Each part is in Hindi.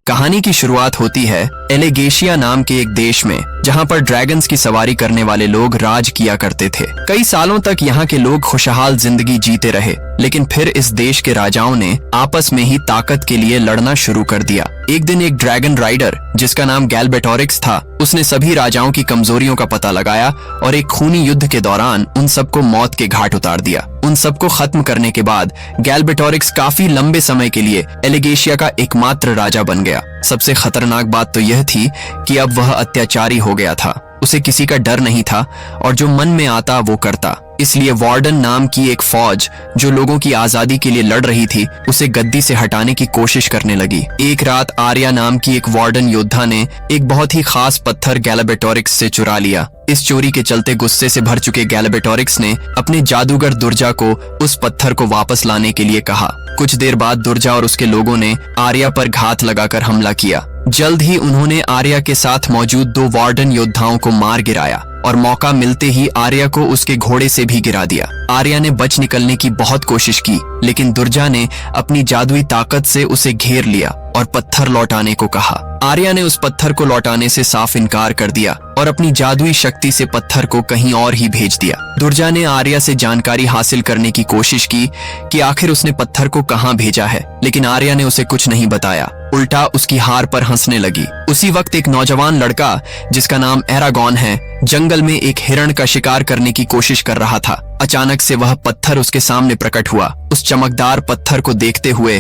कहानी की शुरुआत होती है एलेगेशिया नाम के एक देश में, जहां पर ड्रैगन्स की सवारी करने वाले लोग राज किया करते थे। कई सालों तक यहाँ के लोग खुशहाल जिंदगी जीते रहे, लेकिन फिर इस देश के राजाओं ने आपस में ही ताकत के लिए लड़ना शुरू कर दिया। एक दिन एक ड्रैगन राइडर जिसका नाम गैल्बेटोरिक्स था, उसने सभी राजाओं की कमजोरियों का पता लगाया और एक खूनी युद्ध के दौरान उन सबको मौत के घाट उतार दिया। उन सबको खत्म करने के बाद गैल्बेटोरिक्स काफी लंबे समय के लिए एलेगेशिया का एकमात्र राजा बन गया। सबसे खतरनाक बात तो यह थी कि अब वह अत्याचारी हो गया था। उसे किसी का डर नहीं था और जो मन में आता वो करता। इसलिए वार्डन नाम की एक फौज जो लोगों की आजादी के लिए लड़ रही थी, उसे गद्दी से हटाने की कोशिश करने लगी। एक रात आर्या नाम की एक वार्डन योद्धा ने एक बहुत ही खास पत्थर गैल्बेटोरिक्स से चुरा लिया। इस चोरी के चलते गुस्से से भर चुके गैल्बेटोरिक्स ने अपने जादूगर दुर्जा को उस पत्थर को वापस लाने के लिए कहा। कुछ देर बाद दुर्जा और उसके लोगों ने आर्या पर घात लगाकर हमला किया। जल्द ही उन्होंने आर्या के साथ मौजूद 2 वार्डन योद्धाओं को मार गिराया और मौका मिलते ही आर्या को उसके घोड़े से भी गिरा दिया। आर्या ने बच निकलने की बहुत कोशिश की, लेकिन दुर्जा ने अपनी जादुई ताकत से उसे घेर लिया और पत्थर लौटाने को कहा। आर्या ने उस पत्थर को लौटाने से साफ इनकार कर दिया और अपनी जादुई शक्ति से पत्थर को कहीं और ही भेज दिया। दुर्जा ने आर्या से जानकारी हासिल करने की कोशिश की कि आखिर उसने पत्थर को कहाँ भेजा है, लेकिन आर्या ने उसे कुछ नहीं बताया, उल्टा उसकी हार पर हंसने लगी। उसी वक्त एक नौजवान लड़का जिसका नाम एरागॉन है, जंगल में एक हिरण का शिकार करने की कोशिश कर रहा था। अचानक से वह पत्थर उसके सामने प्रकट हुआ। उस चमकदार पत्थर को देखते हुए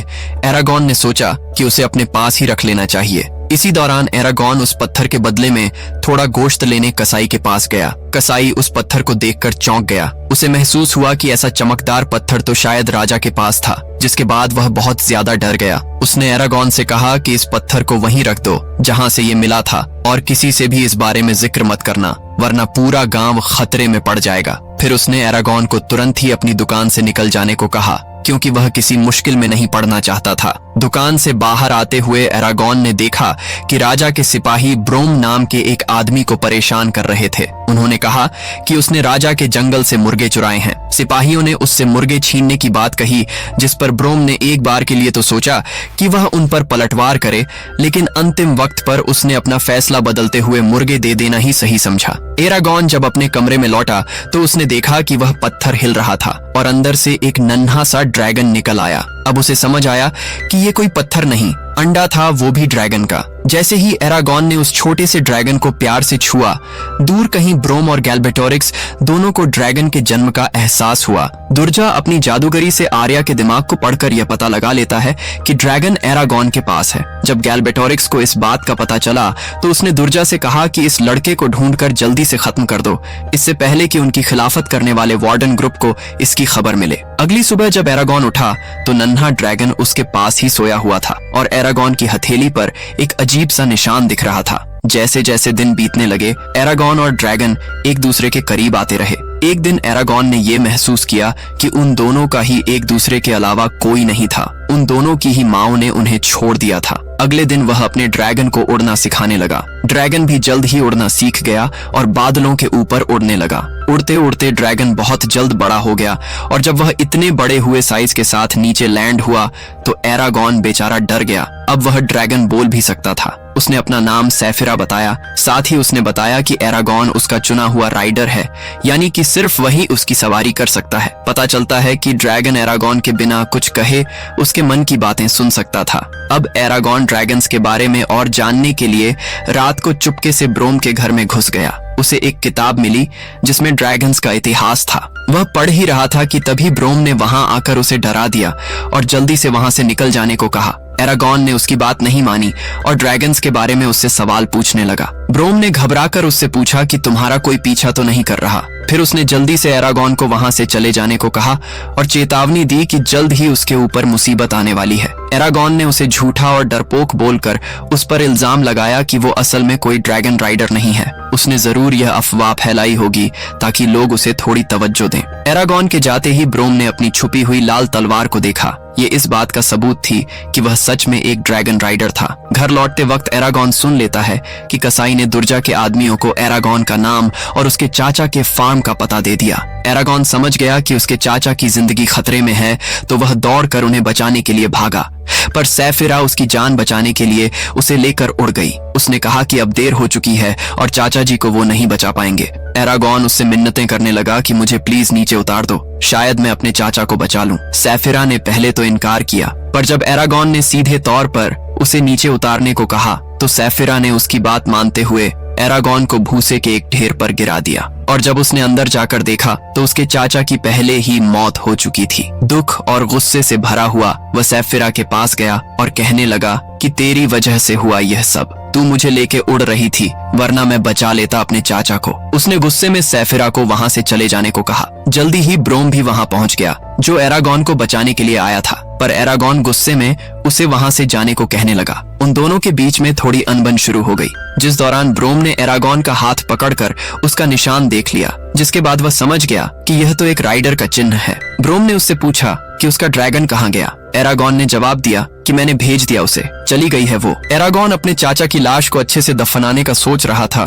एरागॉन ने सोचा कि उसे अपने पास ही रख लेना चाहिए। इसी दौरान एरागॉन उस पत्थर के बदले में थोड़ा गोश्त लेने कसाई के पास गया। कसाई उस पत्थर को देखकर चौंक गया। उसे महसूस हुआ कि ऐसा चमकदार पत्थर तो शायद राजा के पास था, जिसके बाद वह बहुत ज्यादा डर गया। उसने एरागॉन से कहा कि इस पत्थर को वहीं रख दो जहां से ये मिला था और किसी से भी इस बारे में जिक्र मत करना, वरना पूरा गांव खतरे में पड़ जाएगा। फिर उसने एरागॉन को तुरंत ही अपनी दुकान से निकल जाने को कहा, क्योंकि वह किसी मुश्किल में नहीं पड़ना चाहता था। दुकान से बाहर आते हुए एरागॉन ने देखा कि राजा के सिपाही ब्रोम नाम के एक आदमी को परेशान कर रहे थे। उन्होंने कहा कि उसने राजा के जंगल से मुर्गे चुराए हैं। सिपाहियों ने उससे मुर्गे छीनने की बात कही, जिस पर ब्रोम ने एक बार के लिए तो सोचा कि वह उन पर पलटवार करे, लेकिन अंतिम वक्त पर उसने अपना फैसला बदलते हुए मुर्गे दे देना ही सही समझा। एरागॉन जब अपने कमरे में लौटा तो उसने देखा कि वह पत्थर हिल रहा था और अंदर से एक नन्हा सा ड्रैगन निकल आया। अब उसे समझ आया कि ये कोई पत्थर नहीं, अंडा था, वो भी ड्रैगन का। जैसे ही एरागॉन ने उस छोटे से ड्रैगन को प्यार से छुआ, दूर कहीं ब्रोम और गैल्बेटोरिक्स दोनों को ड्रैगन के जन्म का एहसास हुआ। दुर्जा अपनी जादूगरी से आर्या के दिमाग को पढ़कर यह पता लगा लेता है कि ड्रैगन एरागॉन के पास है। जब गैल्बेटोरिक्स को इस बात का पता चला तो उसने दुर्जा से कहा कि इस लड़के को ढूंढकर जल्दी से खत्म कर दो, इससे पहले कि उनकी खिलाफत करने वाले वार्डन ग्रुप को इसकी खबर मिले। अगली सुबह जब एरागॉन उठा तो नन्हा ड्रैगन उसके पास ही सोया हुआ था और एरागॉन की हथेली पर एक अजीब सा निशान दिख रहा था। जैसे जैसे दिन बीतने लगे, एरागॉन और ड्रैगन एक दूसरे के करीब आते रहे। एक दिन एरागॉन ने यह महसूस किया कि उन दोनों का ही एक दूसरे के अलावा कोई नहीं था। उन दोनों की ही माओ ने उन्हें छोड़ दिया था। अगले दिन वह अपने ड्रैगन को उड़ना सिखाने लगा। ड्रैगन भी जल्द ही उड़ना सीख गया और बादलों के ऊपर उड़ने लगा। उड़ते उड़ते ड्रैगन बहुत जल्द बड़ा हो गया और जब वह इतने बड़े हुए साइज के साथ नीचे लैंड हुआ तो एरागॉन बेचारा डर गया। अब वह ड्रैगन बोल भी सकता था। उसने अपना नाम सैफिरा बताया। साथ ही उसने बताया कि एरागॉन उसका चुना हुआ राइडर है, यानी कि सिर्फ वही उसकी सवारी कर सकता है। पता चलता है कि ड्रैगन एरागॉन के बिना कुछ कहे उसके मन की बातें सुन सकता था। अब एरागॉन ड्रैगन्स के बारे में और जानने के लिए रात को चुपके से ब्रोम के घर में घुस गया। उसे एक किताब मिली जिसमें ड्रैगन्स का इतिहास था। वह पढ़ ही रहा था कि तभी ब्रोम ने वहां आकर उसे डरा दिया और जल्दी से वहां से निकल जाने को कहा। एरागॉन ने उसकी बात नहीं मानी और ड्रैगन्स के बारे में उससे सवाल पूछने लगा। ब्रोम ने घबराकर उससे पूछा कि तुम्हारा कोई पीछा तो नहीं कर रहा। फिर उसने जल्दी से एरागॉन को वहां से चले जाने को कहा और चेतावनी दी कि जल्द ही उसके ऊपर मुसीबत आने वाली है। एरागॉन ने उसे झूठा और डरपोक बोलकर उस पर इल्जाम लगाया कि वो असल में कोई ड्रैगन राइडर नहीं है। उसने जरूर यह अफवाह फैलाई होगी ताकि लोग उसे थोड़ी तवज्जो दें। एरागॉन के जाते ही ब्रोम ने अपनी छुपी हुई लाल तलवार को देखा। ये इस बात का सबूत थी कि वह सच में एक ड्रैगन राइडर था। घर लौटते वक्त एरागॉन सुन लेता है कि कसाई ने दुर्जा के आदमियों को एरागॉन का नाम और उसके चाचा के फार्म का पता दे दिया। एरागॉन समझ गया कि उसके चाचा की जिंदगी खतरे में है, तो वह दौड़कर उन्हें बचाने के लिए भागा, पर सैफिरा उसकी जान बचाने के लिए उसे लेकर उड़ गई। उसने कहा कि अब देर हो चुकी है और चाचा जी को वो नहीं बचा पाएंगे। एरागॉन उससे मिन्नतें करने लगा कि मुझे प्लीज नीचे उतार दो, शायद मैं अपने चाचा को बचा लूं। सैफिरा ने पहले तो इनकार किया, पर जब एरागॉन ने सीधे तौर पर उसे नीचे उतारने को कहा तो सैफिरा ने उसकी बात मानते हुए एरागॉन को भूसे के एक ढेर पर गिरा दिया। और जब उसने अंदर जाकर देखा तो उसके चाचा की पहले ही मौत हो चुकी थी। दुख और गुस्से से भरा हुआ वह सैफिरा के पास गया और कहने लगा कि तेरी वजह से हुआ यह सब, तू मुझे लेके उड़ रही थी, वरना मैं बचा लेता अपने चाचा को। उसने गुस्से में सैफिरा को वहां से चले जाने को कहा। जल्दी ही ब्रोम भी वहां पहुंच गया, जो एरागॉन को बचाने के लिए आया था, पर एरागॉन गुस्से में उसे वहां से जाने को कहने लगा। उन दोनों के बीच में थोड़ी अनबन शुरू हो गई, जिस दौरान ब्रोम ने एरागॉन का हाथ पकड़कर उसका निशान देख लिया, जिसके बाद वह समझ गया कि यह तो एक राइडर का चिन्ह है। ब्रोम ने उससे पूछा कि उसका ड्रैगन कहाँ गया। एरागॉन ने जवाब दिया कि मैंने भेज दिया उसे, चली गई है वो। एरागॉन अपने चाचा की लाश को अच्छे से दफनाने का सोच रहा था,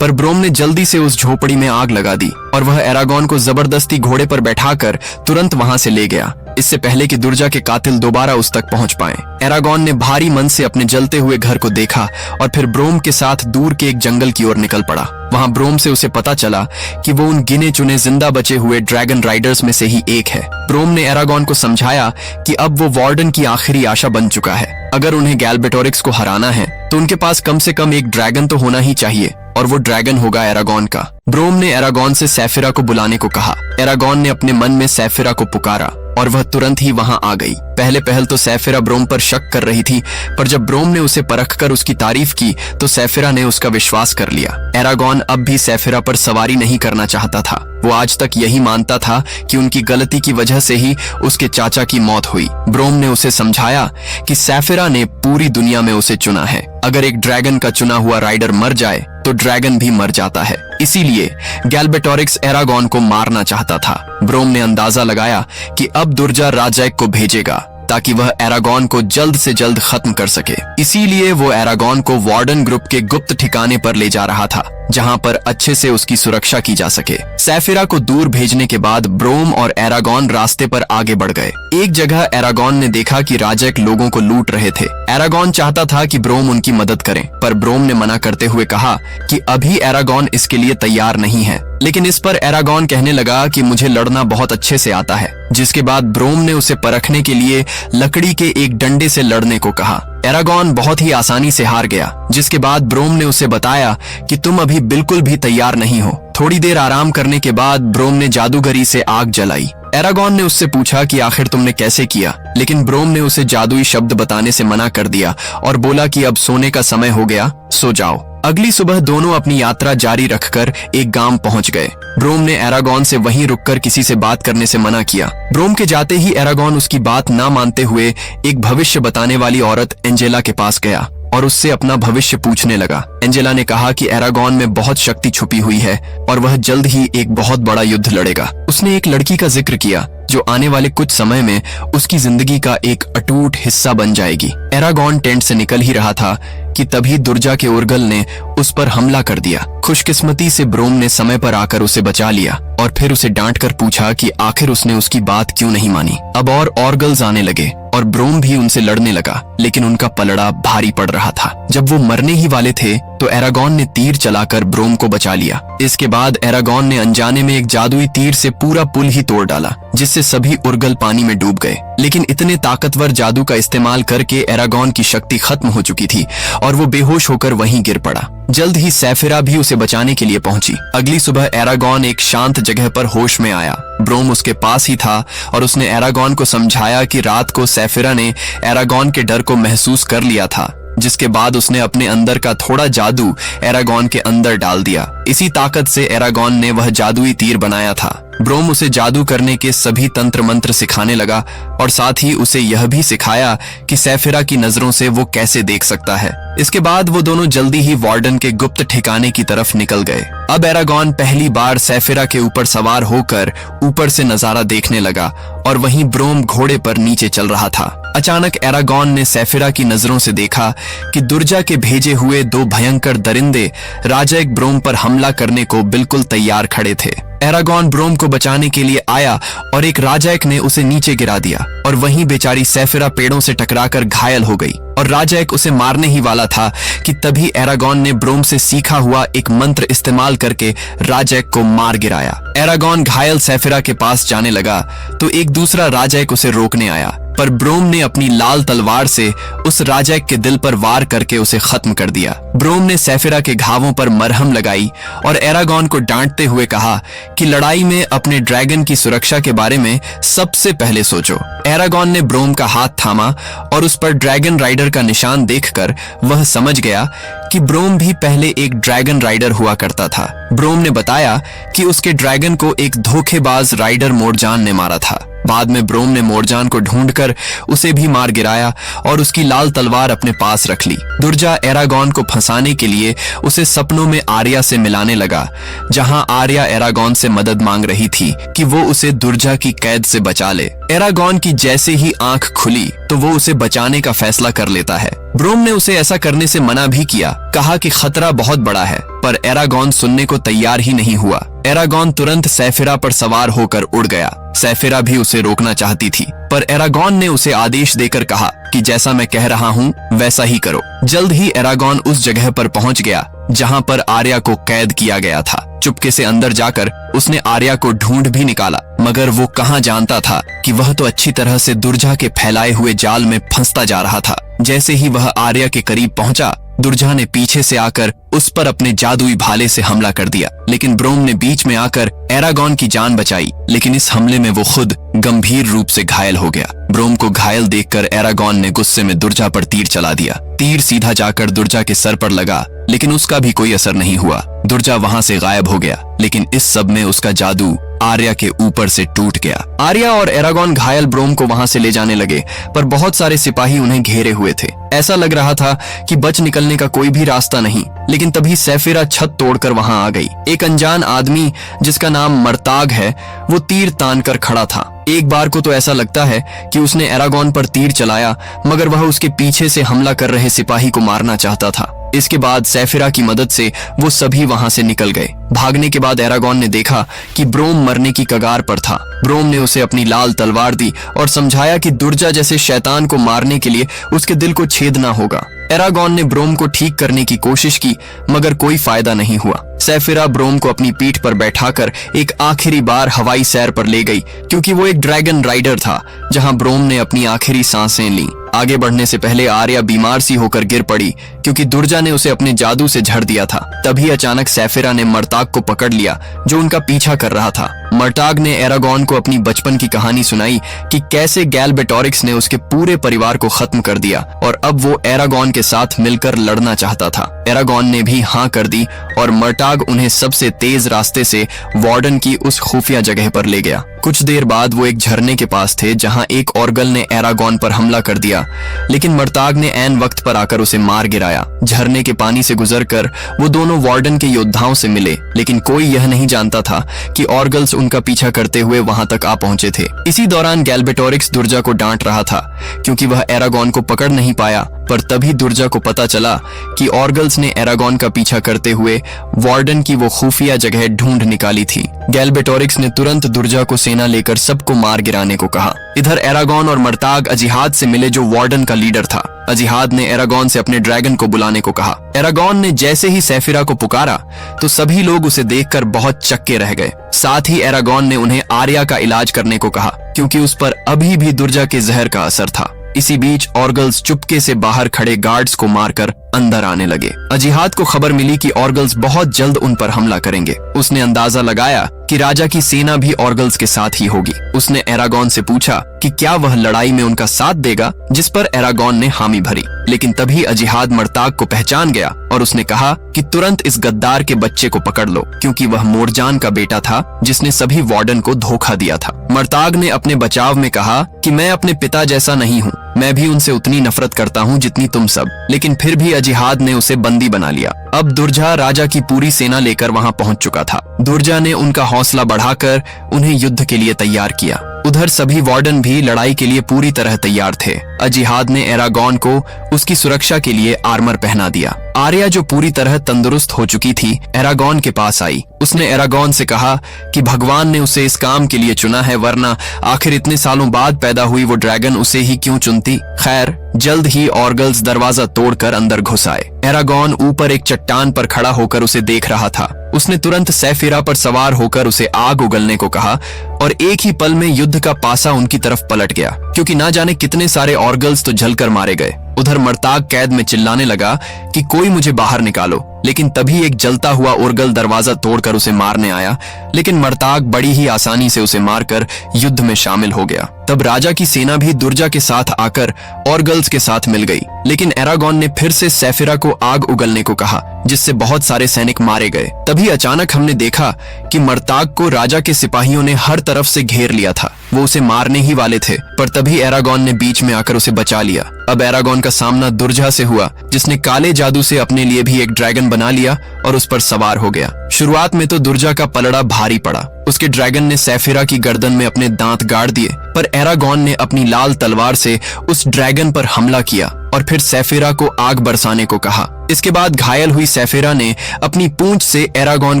पर ब्रोम ने जल्दी से उस झोपड़ी में आग लगा दी और वह एरागॉन को जबरदस्ती घोड़े पर बैठाकर तुरंत वहां से ले गया, इससे पहले कि दुर्जा के कातिल दोबारा उस तक पहुंच पाए। एरागॉन ने भारी मन से अपने जलते हुए घर को देखा और फिर ब्रोम के साथ दूर के एक जंगल की ओर निकल पड़ा। वहां ब्रोम से उसे पता चला कि वो उन गिने चुने जिंदा बचे हुए ड्रैगन राइडर्स में से ही एक है। ब्रोम ने एरागॉन को समझाया कि अब वो वार्डन की आखिरी आशा बन चुका है। अगर उन्हें गैल्बेटोरिक्स को हराना है तो उनके पास कम से कम एक ड्रैगन तो होना ही चाहिए, और वो ड्रैगन होगा एरागॉन का। ब्रोम ने एरागॉन से सैफिरा को बुलाने को कहा। एरागॉन ने अपने मन में सैफिरा को पुकारा और वह तुरंत ही वहां आ गई। पहले पहल तो सैफिरा ब्रोम पर शक कर रही थी, पर जब ब्रोम ने उसे परखकर उसकी तारीफ की तो सैफिरा ने उसका विश्वास कर लिया। एरागॉन अब भी सैफिरा पर सवारी नहीं करना चाहता था। वो आज तक यही मानता था कि उनकी गलती की वजह से ही उसके चाचा की मौत हुई। ब्रोम ने उसे समझाया कि सैफिरा ने पूरी दुनिया में उसे चुना है। अगर एक ड्रैगन का चुना हुआ राइडर मर जाए तो ड्रैगन भी मर जाता है, इसीलिए गैल्बेटोरिक्स एरागॉन को मारना चाहता था। ब्रोम ने अंदाजा लगाया कि अब दुर्जा राजैक को भेजेगा ताकि वह एरागॉन को जल्द से जल्द खत्म कर सके। इसीलिए वो एरागॉन को वार्डन ग्रुप के गुप्त ठिकाने पर ले जा रहा था, जहां पर अच्छे से उसकी सुरक्षा की जा सके। सैफिरा को दूर भेजने के बाद ब्रोम और एरागॉन रास्ते पर आगे बढ़ गए। एक जगह एरागॉन ने देखा कि राजैक लोगों को लूट रहे थे। एरागॉन चाहता था कि ब्रोम उनकी मदद करे, पर ब्रोम ने मना करते हुए कहा कि अभी एरागॉन इसके लिए तैयार नहीं है। लेकिन इस पर एरागॉन कहने लगा कि मुझे लड़ना बहुत अच्छे से आता है, जिसके बाद ब्रोम ने उसे परखने के लिए लकड़ी के एक डंडे से लड़ने को कहा। एरागॉन बहुत ही आसानी से हार गया, जिसके बाद ब्रोम ने उसे बताया कि तुम अभी बिल्कुल भी तैयार नहीं हो। थोड़ी देर आराम करने के बाद ब्रोम ने जादूगरी से आग जलाई। एरागॉन ने उससे पूछा कि आखिर तुमने कैसे किया, लेकिन ब्रोम ने उसे जादुई शब्द बताने से मना कर दिया और बोला कि अब सोने का समय हो गया, सो जाओ। अगली सुबह दोनों अपनी यात्रा जारी रखकर एक गांव पहुंच गए। ब्रोम ने एरागॉन से वहीं रुककर किसी से बात करने से मना किया। ब्रोम के जाते ही एरागॉन उसकी बात ना मानते हुए एक भविष्य बताने वाली औरत एंजेला के पास गया और उससे अपना भविष्य पूछने लगा। एंजेला ने कहा कि एरागॉन में बहुत शक्ति छुपी हुई है और वह जल्द ही एक बहुत बड़ा युद्ध लड़ेगा। उसने एक लड़की का जिक्र किया जो आने वाले कुछ समय में उसकी जिंदगी का एक अटूट हिस्सा बन जाएगी। एरागॉन टेंट से निकल ही रहा था कि तभी दुर्जा के उर्गल ने उस पर हमला कर दिया। खुशकिस्मती से ब्रोम ने समय पर आकर उसे बचा लिया और फिर उसे डांट कर पूछा कि आखिर उसने उसकी बात क्यों नहीं मानी। अब और ऑर्गल्स आने लगे और ब्रोम भी उनसे लड़ने लगा, लेकिन उनका पलड़ा भारी पड़ रहा था। जब वो मरने ही वाले थे तो एरागॉन ने तीर चलाकर ब्रोम को बचा लिया। इसके बाद एरागॉन ने अनजाने में एक जादुई तीर से पूरा पुल ही तोड़ डाला, जिससे सभी उर्गल पानी में डूब गए। लेकिन इतने ताकतवर जादू का इस्तेमाल करके एरागॉन की शक्ति खत्म हो चुकी थी और वो बेहोश होकर वहीं गिर पड़ा। जल्द ही सैफिरा भी उसे बचाने के लिए पहुंची। अगली सुबह एरागॉन एक शांत जगह पर होश में आया। ब्रोम उसके पास ही था और उसने एरागॉन को समझाया कि रात को सैफिरा ने एरागॉन के डर को महसूस कर लिया था, जिसके बाद उसने अपने अंदर का थोड़ा जादू एरागॉन के अंदर डाल दिया। इसी ताकत से एरागॉन ने वह जादुई तीर बनाया था ब्रोम उसे जादू करने के सभी तंत्र मंत्र सिखाने लगा और साथ ही उसे यह भी सिखाया कि सैफिरा की नजरों से वो कैसे देख सकता है। इसके बाद वो दोनों जल्दी ही वार्डन के गुप्त ठिकाने की तरफ निकल गए। अब एरागॉन पहली बार सैफिरा के ऊपर सवार होकर ऊपर से नजारा देखने लगा और वहीं ब्रोम घोड़े पर नीचे चल रहा था। अचानक एरागॉन ने सैफिरा की नजरों से देखा कि दुर्जा के भेजे हुए 2 भयंकर दरिंदे राजाएक ब्रोम पर हमला करने को बिल्कुल तैयार खड़े थे। एरागॉन ब्रोम को बचाने के लिए आया और एक राजाएक ने उसे नीचे गिरा दिया और वहीं बेचारी सैफिरा पेड़ों से टकराकर घायल हो गई और राजाएक उसे मारने ही वाला था कि तभी एरागॉन ने ब्रोम से सीखा हुआ एक मंत्र इस्तेमाल करके राजाएक को मार गिराया। एरागॉन घायल सैफिरा के पास जाने लगा तो एक दूसरा राजाएक उसे रोकने आया, पर ब्रोम ने अपनी लाल तलवार से उस राजाएक के दिल पर वार करके उसे खत्म कर दिया। ब्रोम ने सैफिरा के घावों पर मरहम लगाई और एरागॉन को डांटते हुए कहा कि लड़ाई में अपने ड्रैगन की सुरक्षा के बारे में सबसे पहले सोचो। एरागॉन ने ब्रोम का हाथ थामा और उस पर ड्रैगन राइडर का निशान देखकर वह समझ गया कि ब्रोम भी पहले एक ड्रैगन राइडर हुआ करता था। ब्रोम ने बताया कि उसके ड्रैगन को एक धोखेबाज राइडर मोरजान ने मारा था। बाद में ब्रोम ने मोरजान को ढूंढकर उसे भी मार गिराया और उसकी लाल तलवार अपने पास रख ली। दुर्जा एरागॉन को फंसाने के लिए उसे सपनों में आर्या से मिलाने लगा, जहां आर्या एरागॉन से मदद मांग रही थी कि वो उसे दुर्जा की कैद से बचा ले। एरागॉन की जैसे ही आंख खुली तो वो उसे बचाने का फैसला कर लेता है। ब्रोम ने उसे ऐसा करने से मना भी किया, कहा कि खतरा बहुत बड़ा है, पर एरागॉन सुनने को तैयार ही नहीं हुआ। एरागॉन तुरंत सैफिरा पर सवार होकर उड़ गया। सैफिरा भी उसे रोकना चाहती थी, पर एरागॉन ने उसे आदेश देकर कहा कि जैसा मैं कह रहा हूँ वैसा ही करो। जल्द ही एरागॉन उस जगह पर पहुंच गया जहां पर आर्या को कैद किया गया था। चुपके से अंदर जाकर उसने आर्या को ढूंढ भी निकाला, मगर वो कहाँ जानता था कि वह तो अच्छी तरह से दुर्जा के फैलाए हुए जाल में फंसता जा रहा था। जैसे ही वह आर्या के करीब पहुंचा, दुर्जा ने पीछे से आकर उस पर अपने जादुई भाले से हमला कर दिया, लेकिन ब्रोम ने बीच में आकर एरागॉन की जान बचाई। लेकिन इस हमले में वो खुद गंभीर रूप से घायल हो गया। ब्रोम को घायल देखकर एरागॉन ने गुस्से में दुर्जा पर तीर चला दिया। तीर सीधा जाकर दुर्जा के सर पर लगा, लेकिन उसका भी कोई असर नहीं हुआ। दुर्जा वहां से गायब हो गया, लेकिन इस सब में उसका जादू आर्या के ऊपर से टूट गया। आर्या और एरागॉन घायल ब्रोम को वहां से ले जाने लगे, पर बहुत सारे सिपाही उन्हें घेरे हुए थे। ऐसा लग रहा था कि बच निकलने का कोई भी रास्ता नहीं, लेकिन तभी सैफिरा छत तोड़कर वहां आ गई। एक अनजान आदमी जिसका नाम मर्ताग है, वो तीर तान कर खड़ा था। एक बार को तो ऐसा लगता है कि उसने एरागॉन पर तीर चलाया, मगर वह उसके पीछे से हमला कर रहे सिपाही को मारना चाहता था। इसके बाद सैफिरा की मदद से वो सभी वहां से निकल गए। भागने के बाद एरागॉन ने देखा कि ब्रोम मरने की कगार पर था। ब्रोम ने उसे अपनी लाल तलवार दी और समझाया कि दुर्जा जैसे शैतान को मारने के लिए उसके दिल को छेदना होगा। एरागॉन ने ब्रोम को ठीक करने की कोशिश की, मगर कोई फायदा नहीं हुआ। सैफिरा ब्रोम को अपनी पीठ पर बैठाकर एक आखिरी बार हवाई सैर पर ले गई, क्योंकि वो एक ड्रैगन राइडर था, जहां ब्रोम ने अपनी आखिरी सांसें ली। आगे बढ़ने से पहले आर्या बीमार सी होकर गिर पड़ी, क्योंकि दुर्जा ने उसे अपने जादू से झड़ दिया था। तभी अचानक सैफिरा ने मर्ताग को पकड़ लिया, जो उनका पीछा कर रहा था। मर्ताग ने एरागॉन को अपनी बचपन की कहानी सुनाई कि कैसे गैलबेटोरिक्स ने उसके पूरे परिवार को खत्म कर दिया और अब वो एरागॉन के साथ मिलकर लड़ना चाहता था। एरागॉन ने भी हाँ कर दी और मर्ताग उन्हें सबसे तेज रास्ते से वार्डन की उस खुफिया जगह पर ले गया। कुछ देर बाद वो एक झरने के पास थे, जहां एक ऑर्गल ने एरागॉन पर हमला कर दिया, लेकिन मर्ताग ने ऐन वक्त पर आकर उसे मार गिराया। झरने के पानी से गुजरकर वो दोनों वार्डन के योद्धाओं से मिले, लेकिन कोई यह नहीं जानता था कि ऑर्गल्स उनका पीछा करते हुए वहां तक आ पहुंचे थे। इसी दौरान गैलबेटोरिक्स दुर्जा को डांट रहा था, क्योंकि वह एरागॉन को पकड़ नहीं पाया, पर तभी दुर्जा को पता चला कि ऑर्गल्स ने एरागॉन का पीछा करते हुए वार्डन की वो खुफिया जगह ढूंढ निकाली थी। गैलबेटोरिक्स ने तुरंत दुर्जा को सेना लेकर सबको मार गिराने को कहा। इधर एरागॉन और मर्ताग अजिहाद से मिले, जो वार्डन का लीडर था। अजिहाद ने एरागॉन से अपने ड्रैगन को बुलाने को कहा। एरागॉन ने जैसे ही सैफिरा को पुकारा तो सभी लोग उसे देखकर बहुत चक्के रह गए। साथ ही एरागॉन ने उन्हें आर्या का इलाज करने को कहा, क्योंकि उस पर अभी भी दुर्जा के जहर का असर था। इसी बीच ऑर्गल्स चुपके से बाहर खड़े गार्ड्स को मारकर अंदर आने लगे। अजिहाद को खबर मिली कि ऑर्गल्स बहुत जल्द उन पर हमला करेंगे। उसने अंदाजा लगाया कि राजा की सेना भी ऑर्गल्स के साथ ही होगी। उसने एरागॉन से पूछा कि क्या वह लड़ाई में उनका साथ देगा, जिस पर एरागॉन ने हामी भरी। लेकिन तभी अजिहाद मर्ताग को पहचान गया और उसने कहा कि तुरंत इस गद्दार के बच्चे को पकड़ लो, क्योंकि वह मोरजान का बेटा था जिसने सभी वार्डन को धोखा दिया था। मर्ताग ने अपने बचाव में कहा कि मैं अपने पिता जैसा नहीं हूँ, मैं भी उनसे उतनी नफरत करता हूँ जितनी तुम सब। लेकिन फिर भी अजिहाद ने उसे बंदी बना लिया। अब दुर्जा राजा की पूरी सेना लेकर वहां पहुंच चुका था। दुर्जा ने उनका हौसला बढ़ाकर उन्हें युद्ध के लिए तैयार किया। उधर सभी वार्डन भी लड़ाई के लिए पूरी तरह तैयार थे। अजिहाद ने एरागॉन को उसकी सुरक्षा के लिए आर्मर पहना दिया। आर्या, जो पूरी तरह तंदुरुस्त हो चुकी थी, एरागॉन के पास आई। उसने एरागॉन से कहा कि भगवान ने उसे इस काम के लिए चुना है, वरना आखिर इतने सालों बाद पैदा हुई वो ड्रैगन उसे ही क्यों चुनती। खैर, जल्द ही ऑर्गल्स दरवाजा तोड़कर अंदर घुस आए। एरागॉन ऊपर एक चट्टान पर खड़ा होकर उसे देख रहा था। उसने तुरंत सैफिरा पर सवार होकर उसे आग उगलने को कहा और एक ही पल में युद्ध का पासा उनकी तरफ पलट गया, क्योंकि ना जाने कितने सारे ऑर्गल्स तो जलकर मारे गए। उधर मर्ताग कैद में चिल्लाने लगा कि कोई मुझे बाहर निकालो, लेकिन तभी एक जलता हुआ ओर्गल दरवाजा तोड़कर उसे मारने आया। लेकिन मर्ताग बड़ी ही आसानी से उसे मारकर युद्ध में शामिल हो गया। तब राजा की सेना भी दुर्जा के साथ आकर ऑर्गल्स के साथ मिल गई। लेकिन एरागॉन ने फिर से सैफिरा को आग उगलने को कहा, जिससे बहुत सारे सैनिक मारे गए। तभी अचानक हमने देखा कि मर्ताग को राजा के सिपाहियों ने हर तरफ से घेर लिया था। वो उसे मारने ही वाले थे, पर तभी एरागॉन ने बीच में आकर उसे बचा लिया। अब एरागॉन का सामना दुर्जा से हुआ, जिसने काले जादू से अपने लिए भी एक ड्रैगन बना लिया और उस पर सवार हो गया। शुरुआत में तो दुर्जा का पलड़ा भारी पड़ा। उसके ड्रैगन ने सैफिरा की गर्दन में अपने दांत गाड़ दिए, पर एरागॉन ने अपनी लाल तलवार से उस ड्रैगन पर हमला किया और फिर सैफिरा को आग बरसाने को कहा। इसके बाद घायल हुई सैफिरा ने अपनी पूंछ से एरागॉन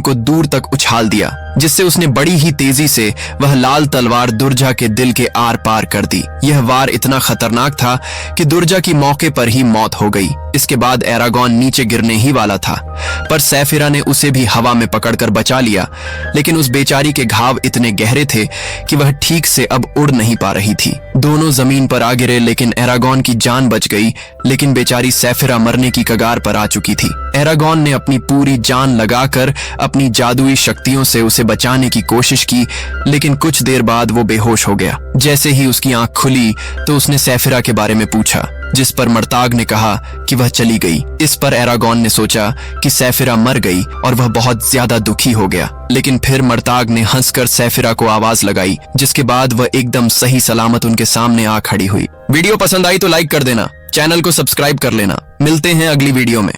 को दूर तक उछाल दिया, जिससे उसने बड़ी ही तेजी से वह लाल तलवार दुर्जा के दिल के आर पार कर दी। यह वार इतना खतरनाक था कि दुर्जा की मौके पर ही मौत हो गई। इसके बाद एरागॉन नीचे गिरने ही वाला था, पर सैफिरा ने उसे भी हवा में पकड़कर बचा लिया। लेकिन उस बेचारी के घाव इतने गहरे थे कि वह ठीक से अब उड़ नहीं पा रही थी। दोनों जमीन पर आ गिरे, लेकिन एरागॉन की जान बच गई। लेकिन बेचारी सैफिरा मरने की कगार पर आ चुकी थी। एरागॉन ने अपनी पूरी जान लगाकर अपनी जादुई शक्तियों से उसे बचाने की कोशिश की, लेकिन कुछ देर बाद वो बेहोश हो गया। जैसे ही उसकी आंख खुली तो उसने सैफिरा के बारे में पूछा, जिस पर मर्ताग ने कहा कि वह चली गई। इस पर एरागॉन ने सोचा कि सैफिरा मर गई और वह बहुत ज्यादा दुखी हो गया। लेकिन फिर मर्ताग ने हंसकर सैफिरा को आवाज लगाई, जिसके बाद वह एकदम सही सलामत उनके सामने आ खड़ी हुई। वीडियो पसंद आई तो लाइक कर देना, चैनल को सब्सक्राइब कर लेना। मिलते हैं अगली वीडियो में।